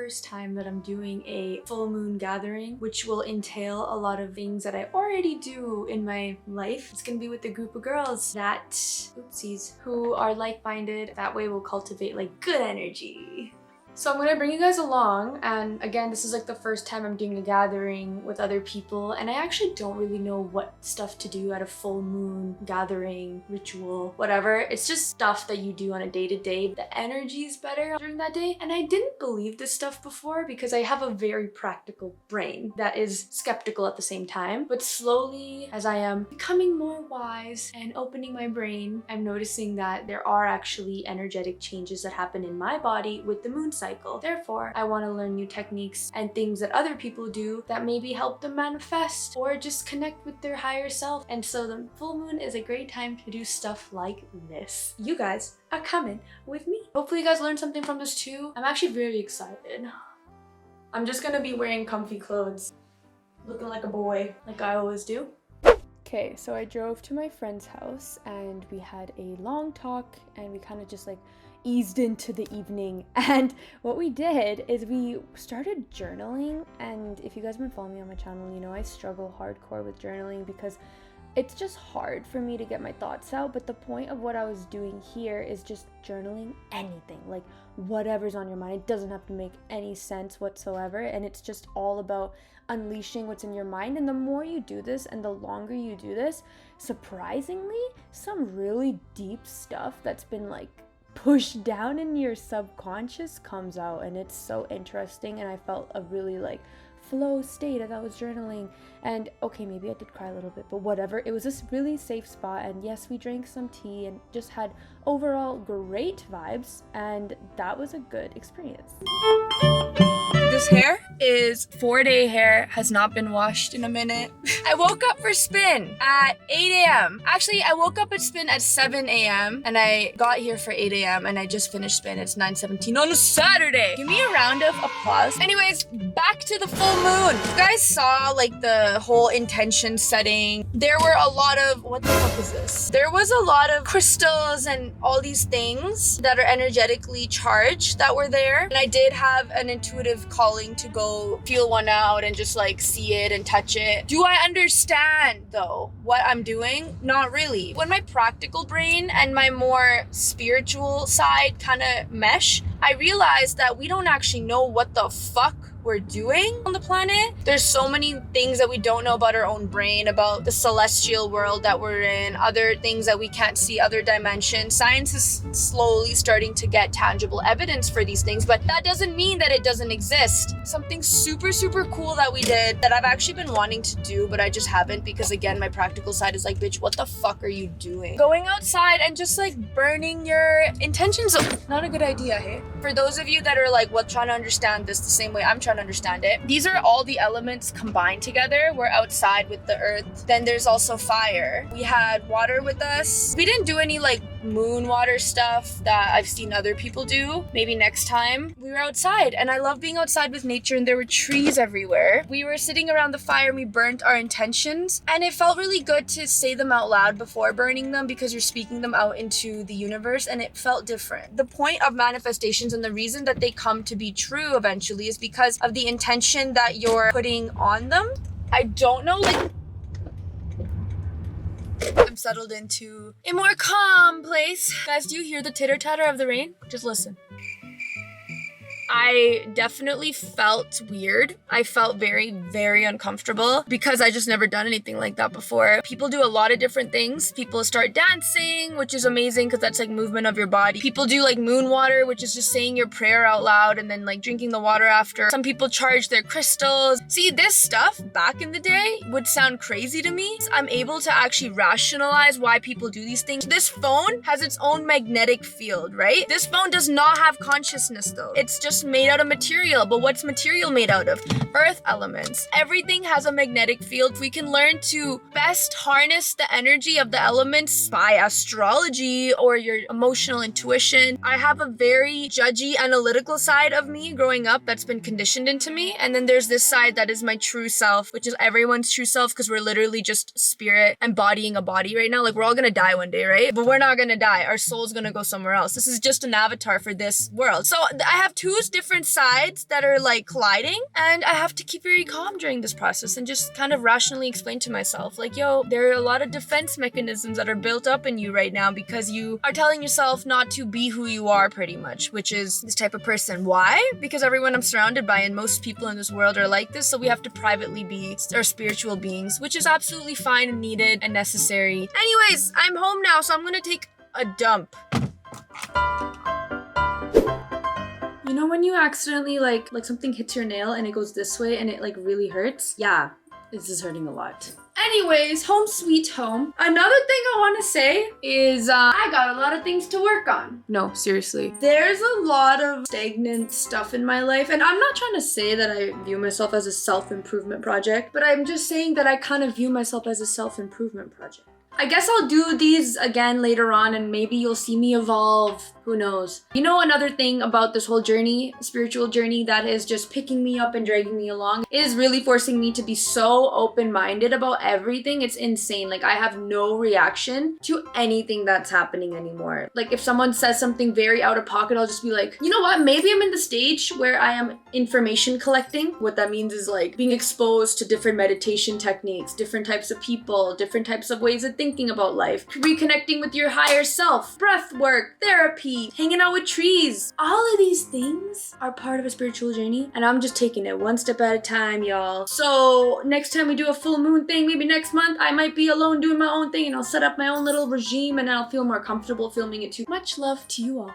first time that I'm doing a full moon gathering, which will entail a lot of things that I already do in my life. It's gonna be with a group of girls that, oopsies, who are like-minded. That way we'll cultivate like good energy. So I'm gonna bring you guys along, and again, this is like the first time I'm doing a gathering with other people, and I actually don't really know what stuff to do at a full moon gathering, ritual, whatever. It's just stuff that you do on a day-to-day. The energy is better during that day, and I didn't believe this stuff before because I have a very practical brain that is skeptical at the same time. But slowly, as I am becoming more wise and opening my brain, I'm noticing that there are actually energetic changes that happen in my body with the moon cycle. Therefore, I want to learn new techniques and things that other people do that maybe help them manifest or just connect with their higher self. And so the full moon is a great time to do stuff like this. You guys are coming with me. Hopefully you guys learned something from this too. I'm actually very excited. I'm just gonna be wearing comfy clothes, looking like a boy, like I always do. Okay, so I drove to my friend's house and we had a long talk and we kind of just like eased into the evening, and what we did is we started journaling. And if you guys have been following me on my channel, you know I struggle hardcore with journaling because it's just hard for me to get my thoughts out. But the point of what I was doing here is just journaling anything, like whatever's on your mind. It doesn't have to make any sense whatsoever, and it's just all about unleashing what's in your mind. And the more you do this and the longer you do this, surprisingly, some really deep stuff that's been like pushed down in your subconscious comes out, and it's so interesting. And I felt a really like flow state as I was journaling. And okay, maybe I did cry a little bit, but whatever. It was this really safe spot, and yes, we drank some tea and just had overall great vibes, and that was a good experience. This hair is 4-day hair, has not been washed in a minute. I woke up for spin at 8 a.m. Actually, I woke up at spin at 7 a.m. and I got here for 8 a.m. and I just finished spin. It's 9:17 on a Saturday. Give me a round of applause. Anyways, back to the full moon. You guys saw like the whole intention setting. There were a lot of, what the fuck is this? There was a lot of crystals and all these things that are energetically charged that were there. And I did have an intuitive calling to go feel one out and just like see it and touch it. Do I understand though what I'm doing? Not really. When my practical brain and my more spiritual side kind of mesh, I realized that we don't actually know what the fuck we're doing on the planet. There's so many things that we don't know about our own brain, about the celestial world that we're in, other things that we can't see, other dimensions. Science is slowly starting to get tangible evidence for these things, but that doesn't mean that it doesn't exist. Something super, super cool that we did that I've actually been wanting to do, but I just haven't because again, my practical side is like, bitch, what the fuck are you doing? Going outside and just like burning your intentions. Not a good idea, hey? For those of you that are like, well, trying to understand this the same way I'm trying to understand it. These are all the elements combined together. We're outside with the earth. Then there's also fire. We had water with us. We didn't do any like moon water stuff that I've seen other people do. Maybe next time. We were outside, and I love being outside with nature, and there were trees everywhere. We were sitting around the fire and we burnt our intentions, and it felt really good to say them out loud before burning them because you're speaking them out into the universe, and it felt different. The point of manifestations and the reason that they come to be true eventually is because of the intention that you're putting on them. I don't know, like, I'm settled into a more calm place. Guys, do you hear the titter-tatter of the rain? Just listen. I definitely felt weird. I felt very, very uncomfortable because I just never done anything like that before. People do a lot of different things. People start dancing, which is amazing because that's like movement of your body. People do like moon water, which is just saying your prayer out loud and then like drinking the water after. Some people charge their crystals. See, this stuff back in the day would sound crazy to me. I'm able to actually rationalize why people do these things. This phone has its own magnetic field, right? This phone does not have consciousness though. It's just made out of material. But what's material made out of? Earth elements. Everything has a magnetic field. We can learn to best harness the energy of the elements by astrology or your emotional intuition. I have a very judgy, analytical side of me growing up that's been conditioned into me. And then there's this side that is my true self, which is everyone's true self because we're literally just spirit embodying a body right now. Like, we're all gonna die one day, right? But we're not gonna die. Our soul's gonna go somewhere else. This is just an avatar for this world. So I have two those different sides that are like colliding, and I have to keep very calm during this process and just kind of rationally explain to myself, like, yo, there are a lot of defense mechanisms that are built up in you right now because you are telling yourself not to be who you are, pretty much, which is this type of person. Why? Because everyone I'm surrounded by and most people in this world are like this, so we have to privately be our spiritual beings, which is absolutely fine and needed and necessary. Anyways, I'm home now, so I'm gonna take a dump. You know when you accidentally like something hits your nail and it goes this way and it like really hurts? Yeah, this is hurting a lot. Anyways, home sweet home. Another thing I want to say is I got a lot of things to work on. No, seriously. There's a lot of stagnant stuff in my life, and I'm not trying to say that I view myself as a self-improvement project, but I'm just saying that I kind of view myself as a self-improvement project. I guess I'll do these again later on and maybe you'll see me evolve. Who knows? You know, another thing about this whole journey, spiritual journey, that is just picking me up and dragging me along, is really forcing me to be so open-minded about everything. It's insane. Like, I have no reaction to anything that's happening anymore. Like, if someone says something very out of pocket, I'll just be like, you know what? Maybe I'm in the stage where I am information collecting. What that means is like being exposed to different meditation techniques, different types of people, different types of ways of thinking about life, reconnecting with your higher self, breath work, therapy, hanging out with trees. All of these things are part of a spiritual journey, and I'm just taking it one step at a time, y'all. So next time we do a full moon thing, maybe next month, I might be alone doing my own thing and I'll set up my own little regime and I'll feel more comfortable filming it too. Much love to you all.